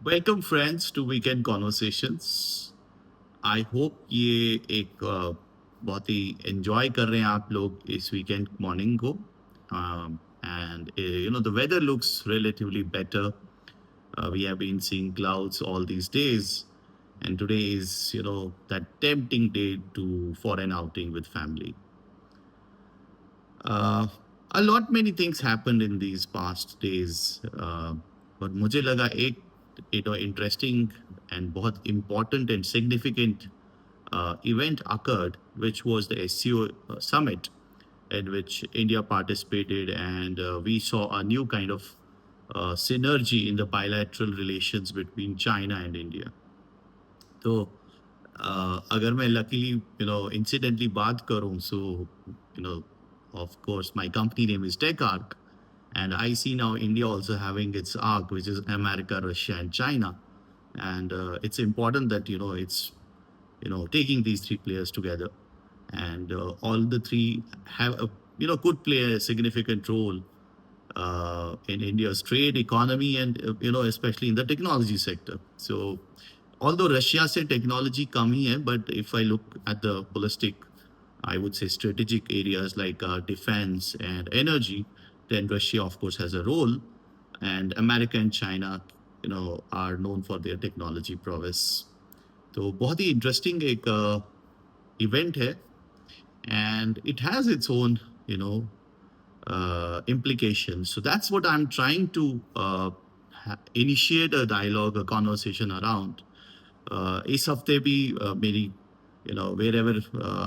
Welcome friends to weekend conversations. I hope ये एक बहुत ही एंजॉय कर रहे हैं आप लोग इस वीकेंड मॉर्निंग को। And the weather looks relatively better. We have been seeing clouds all these days, and today is that tempting day to for an outing with family. uh, a lot many things happened in these past days, but मुझे लगा एक interesting and बहुत important and significant event occurred, which was the SEO summit in which India participated, and we saw a new kind of synergy in the bilateral relations between China and India. तो अगर मैं luckily incidentally बात करूं, so you know of course my company name is Techarc, and I see now India also having its arc, which is America, Russia, and China, and it's important that it's taking these three players together, and all the three have a could play a significant role in India's trade economy, and especially in the technology sector. So although Russia से technology कम ही है, but if I look at the holistic, I would say strategic areas like defense and energy, then Russia of course has a role, and America and China are known for their technology prowess. तो बहुत ही interesting एक event है, and it has its own implications. So that's what I'm trying to initiate a dialogue, a conversation around. इस हफ्ते भी मेरी wherever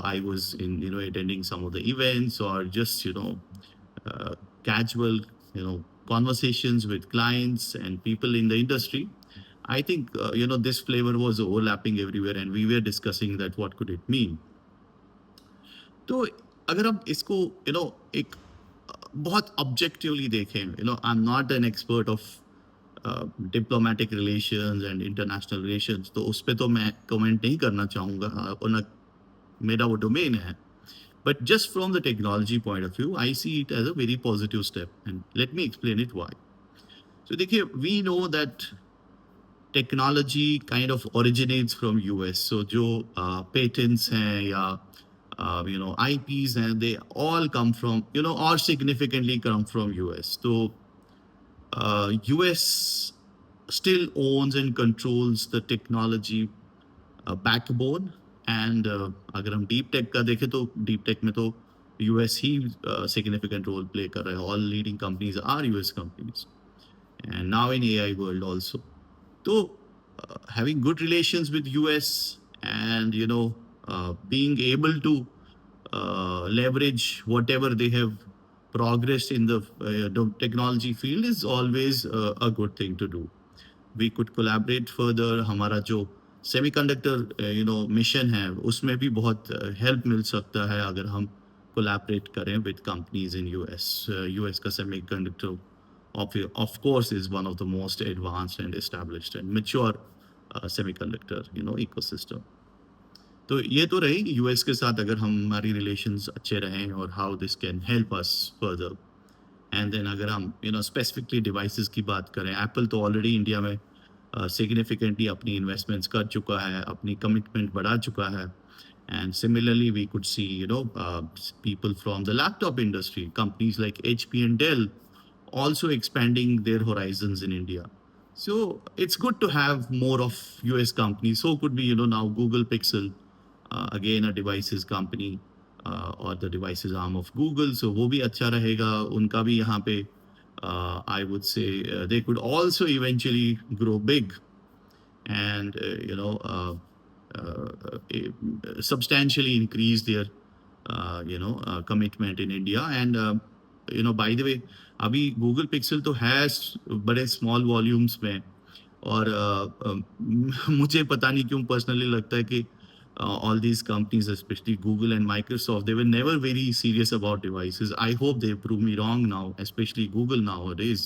I was in attending some of the events, or just casual conversations with clients and people in the industry. I think this flavor was overlapping everywhere, and we were discussing that what could it mean. तो अगर हम इसको एक बहुत objectively देखें, I am not an expert of diplomatic relations and international relations, तो उस पर तो मैं कमेंट नहीं करना चाहूँगा, और मेरा वो डोमेन है. But just from the technology point of view I see it as a very positive step, and let me explain it why. So देखिए, we know that technology kind of originates from US. So जो patents हैं या IPs, and they all come from, or significantly come from US. So US still owns and controls the technology backbone. And अगर हम deep tech का देखें तो deep tech में तो यूएस ही significant role play कर रहा है. All leading companies are US companies, and now in AI world also. So having good relations with US, and being able to leverage whatever they have progressed in the technology field is always a good thing to do. We could collaborate further. हमारा जो semiconductor mission है, उसमें भी बहुत help मिल सकता है अगर हम कोलैबोरेट करें with companies in US. US का semiconductor of course is one of the most advanced and established and mature semiconductor ecosystem. तो ये तो रही यूएस के साथ अगर हमारी रिलेशंस अच्छे रहें, और how this can help us further. And then अगर हम स्पेसिफिकली डिवाइसेस की बात करें, एप्पल तो ऑलरेडी इंडिया में सिग्निफिकेंटली अपनी इन्वेस्टमेंट्स कर चुका है, अपनी कमिटमेंट बढ़ा चुका है. And similarly we could see people from the laptop industry, companies like HP and Dell, also expanding their horizons in India. So it's good to have more of US companies. So could be now Google Pixel, again a devices company, or the devices arm of Google. So वो भी अच्छा रहेगा, उनका भी यहाँ पे I would say they could also eventually grow big, and substantially increase their commitment in India. And by the way, अभी Google Pixel तो है बड़े small volumes में, और मुझे पता नहीं क्यों पर्सनली लगता है कि all these companies, especially Google and Microsoft, they were never very serious about devices. I hope they prove me wrong now, especially Google nowadays.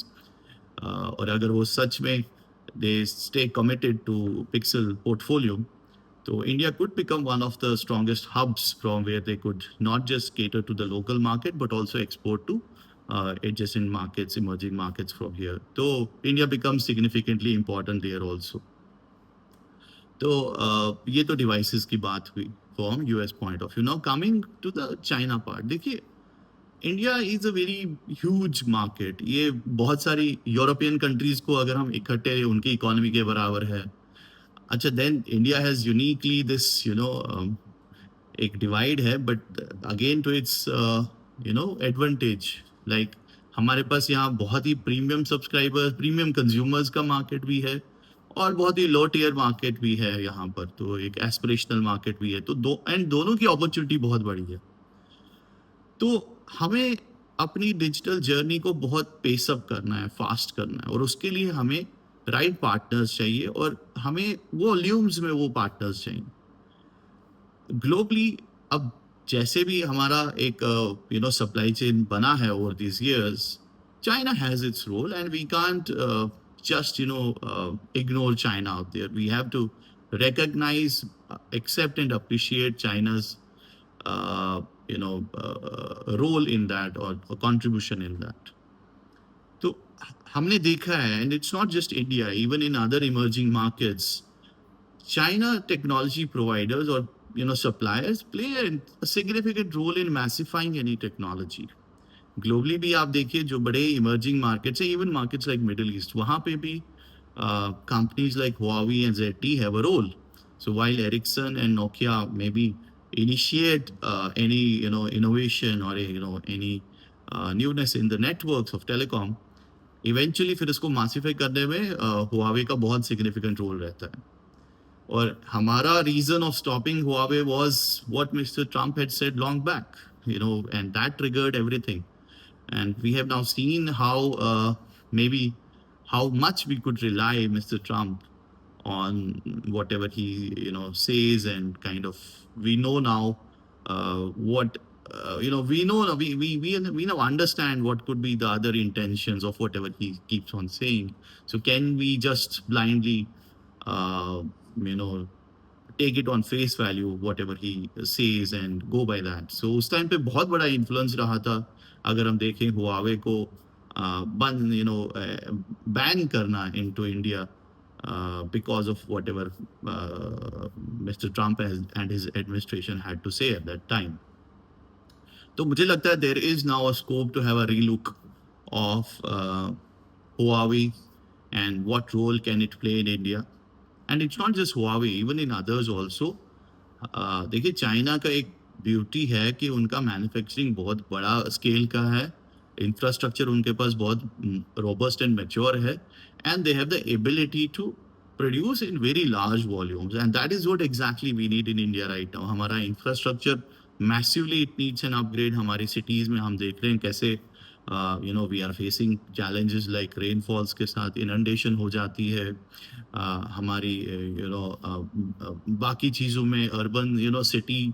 और अगर वो सच में they stay committed to Pixel portfolio, so India could become one of the strongest hubs from where they could not just cater to the local market, but also export to adjacent markets, emerging markets from here. So India becomes significantly important there also. तो ये तो devices की बात हुई from US point of view. Now coming to the China part, देखिए India is a very huge market. ये बहुत सारी यूरोपियन कंट्रीज को अगर हम इकट्ठे उनकी इकोनॉमी के बराबर है. अच्छा, then India has uniquely this एक डिवाइड है, but again to its advantage. Like हमारे पास यहाँ बहुत ही प्रीमियम सब्सक्राइबर्स, प्रीमियम कंज्यूमर्स का मार्केट भी है, और बहुत ही लो टियर मार्केट भी है यहाँ पर. तो एक एस्पिरेशनल मार्केट भी है. तो दोनों की अपॉर्चुनिटी बहुत बड़ी है. तो हमें अपनी डिजिटल जर्नी को बहुत पेसअप करना है, फास्ट करना है, और उसके लिए हमें राइट पार्टनर्स चाहिए, और हमें वॉल्यूम्स में वो पार्टनर्स चाहिए ग्लोबली. अब जैसे भी हमारा एक सप्लाई चेन बना है over these years, China has its role, and we can't just ignore China out there. We have to recognize, accept, and appreciate China's role in that, or contribution in that. तो हमने देखा है, and it's not just India, even in other emerging markets, China technology providers, or suppliers play a significant role in massifying any technology. Globally भी आप देखिए, जो बड़े emerging markets हैं, even markets like middle east, वहाँ पे भी companies like Huawei and ZTE have a role. So while Ericsson and Nokia maybe initiate any innovation, or any newness in the networks of telecom, eventually फिर इसको massify करने में Huawei का बहुत significant role रहता है. और हमारा reason of stopping Huawei was what Mr. Trump had said long back, and that triggered everything. And we have now seen maybe how much we could rely Mr. Trump on whatever he says, and kind of we know now what we know we now understand what could be the other intentions of whatever he keeps on saying. So can we just blindly uh, you know take it on face value, whatever he says, and go by that? So उस time पे बहुत बड़ा influence रहा था. अगर हम देखें Huawei को बंद बैन करना into India because of whatever Mr. Trump and his administration had to say at that time. तो मुझे लगता है there is now a scope to have a relook of Huawei, and what role can it play in India. And it's not just Huawei, even in others also. देखिए, China का एक beauty है कि उनका मैन्युफैक्चरिंग बहुत बड़ा scale का है. इंफ्रास्ट्रक्चर उनके पास बहुत रोबस्ट एंड मैच्योर है, and they have the ability to produce in very large volumes, and that is what exactly we need in India right now. हमारा infrastructure massively it needs an upgrade. हमारी cities में हम देख रहे हैं कैसे we are facing challenges like rainfalls के साथ इनंडेशन हो जाती है. हमारी बाकी चीज़ों में अर्बन सिटी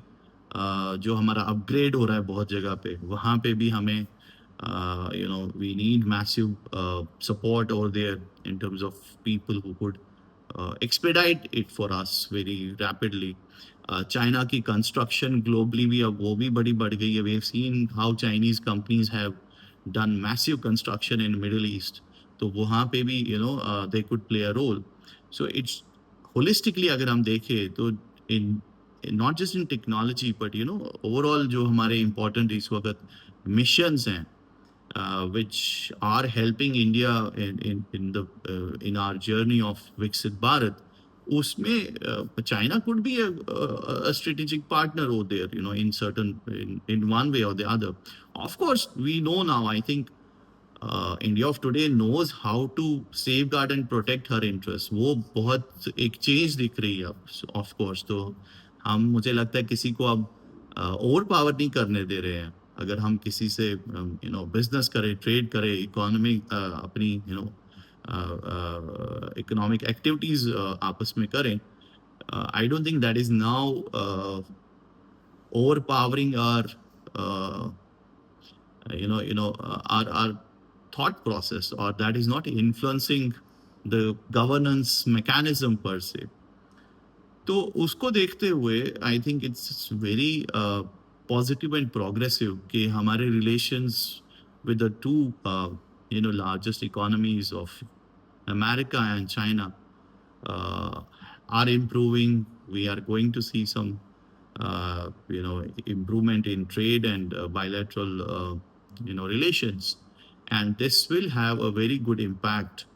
जो हमारा अपग्रेड हो रहा है बहुत जगह पे, वहाँ पे भी हमें we need massive support over there in terms of people who could expedite it for us very rapidly. China की कंस्ट्रक्शन ग्लोबली भी अब वो भी बड़ी बढ़ गई है. We have seen how Chinese companies have done massive construction in Middle East. तो वहाँ पे भी they could play a role. So it's holistically अगर हम देखें तो in not just in technology, but overall जो हमारे इम्पोर्टेंट इस वक्त मिशंस हैं which are helping India in our journey of Viksit Bharat, उसमें China could be a strategic partner over there, in certain in one way or the other. Of course, we know now. I think India of today knows how to safeguard and protect her interests. वो बहुत एक change दिख रही है of course. तो हम, मुझे लगता है, किसी को अब ओवर पावर नहीं करने दे रहे हैं. अगर हम किसी से बिजनेस करें, ट्रेड करें, इकोनॉमी अपनी इकोनॉमिक एक्टिविटीज आपस में करें, I don't think that is now overpowering our our thought process, or that is not influencing the governance mechanism per se. तो उसको देखते हुए I think it's very positive and progressive कि हमारे relations with the two largest economies of America and China uh, are improving. We are going to see some improvement in trade and bilateral relations, and this will have a very good impact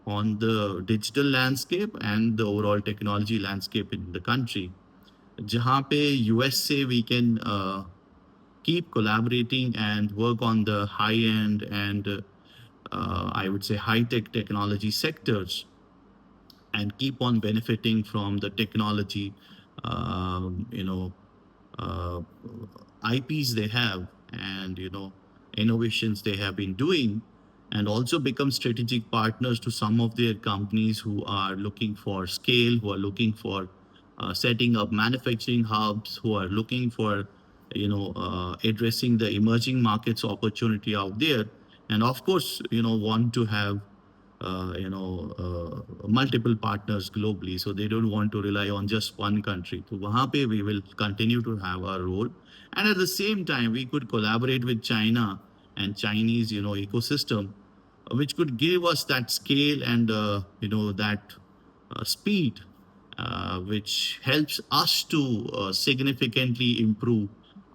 on the digital landscape and the overall technology landscape in the country. जहाँ पे US से we can keep collaborating and work on the high end and I would say high tech technology sectors and keep on benefiting from the technology, um, you know, uh, IPs they have and innovations they have been doing, and also become strategic partners to some of their companies who are looking for scale, who are looking for setting up manufacturing hubs, who are looking for addressing the emerging markets opportunity out there, and of course want to have multiple partners globally. So they don't want to rely on just one country. So wahan pe we will continue to have our role. And at the same time, we could collaborate with China and Chinese, ecosystem, which could give us that scale and, that speed, which helps us to significantly improve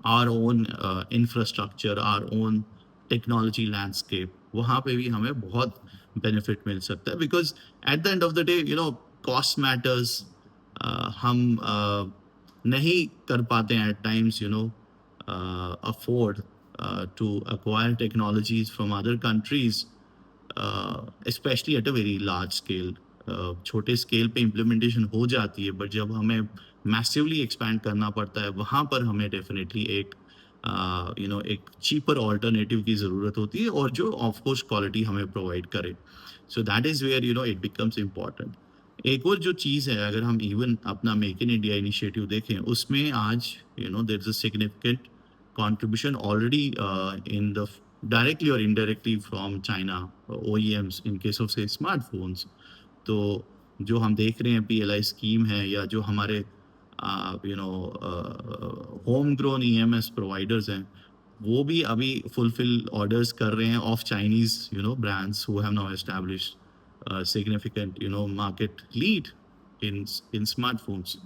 our own infrastructure, our own technology landscape. वहाँ पे भी हमें बहुत benefit मिल सकता है because at the end of the day, cost matters. हम नहीं कर पाते हैं at times, afford to acquire technologies from other countries, especially at a very large scale. छोटे स्केल पे इम्प्लीमेंटेशन हो जाती है, बट जब हमें मैसिवली एक्सपैंड करना पड़ता है वहाँ पर हमें डेफिनेटली एक चीपर ऑल्टरनेटिव की ज़रूरत होती है और जो ऑफ कोर्स क्वालिटी हमें प्रोवाइड करे. So that is where it becomes important. एक और जो चीज़ है, अगर हम इवन अपना मेक इन इंडिया इनिशिएटिव देखें, उसमें आज there is a significant contribution already in the directly or indirectly from China OEMs in case of say smartphones. तो जो हम देख रहे हैं PLI स्कीम है या जो हमारे होम ग्रोन EMS प्रोवाइडर्स हैं, वो भी अभी फुलफिल ऑर्डर्स कर रहे हैं of Chinese brands who have now established significant market lead in smartphones.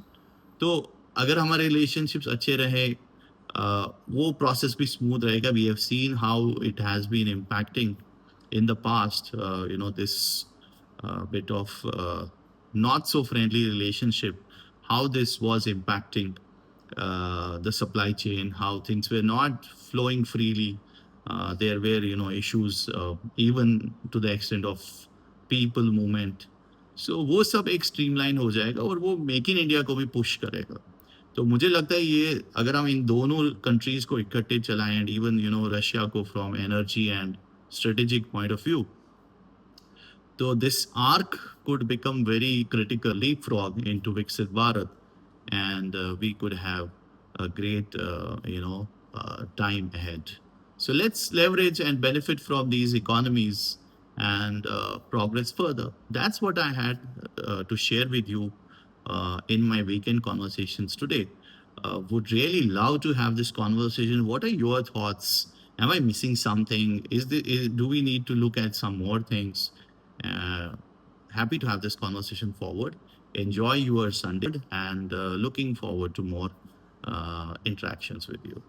तो अगर हमारे रिलेशनशिप्स अच्छे रहे, वो प्रोसेस भी स्मूथ रहेगा. We have seen how it has been impacting in the past, this bit of not so friendly relationship, how this was impacting the supply chain, how things were not flowing freely. There were, issues even to the extent of people movement. So वो सब एक streamline हो जाएगा और वो make in India को भी push करेगा. तो मुझे लगता है ये अगर हम इन दोनों कंट्रीज को इकट्ठे चलाएं एंड इवन रशिया को from energy and strategic point of view. So this arc could become very critical leapfrog into Viksit Bharat, and we could have a great, time ahead. So let's leverage and benefit from these economies and progress further. That's what I had to share with you in my weekend conversations today. Would really love to have this conversation. What are your thoughts? Am I missing something? Do we need to look at some more things? Uh, Happy to have this conversation forward. Enjoy your Sunday and looking forward to more interactions with you.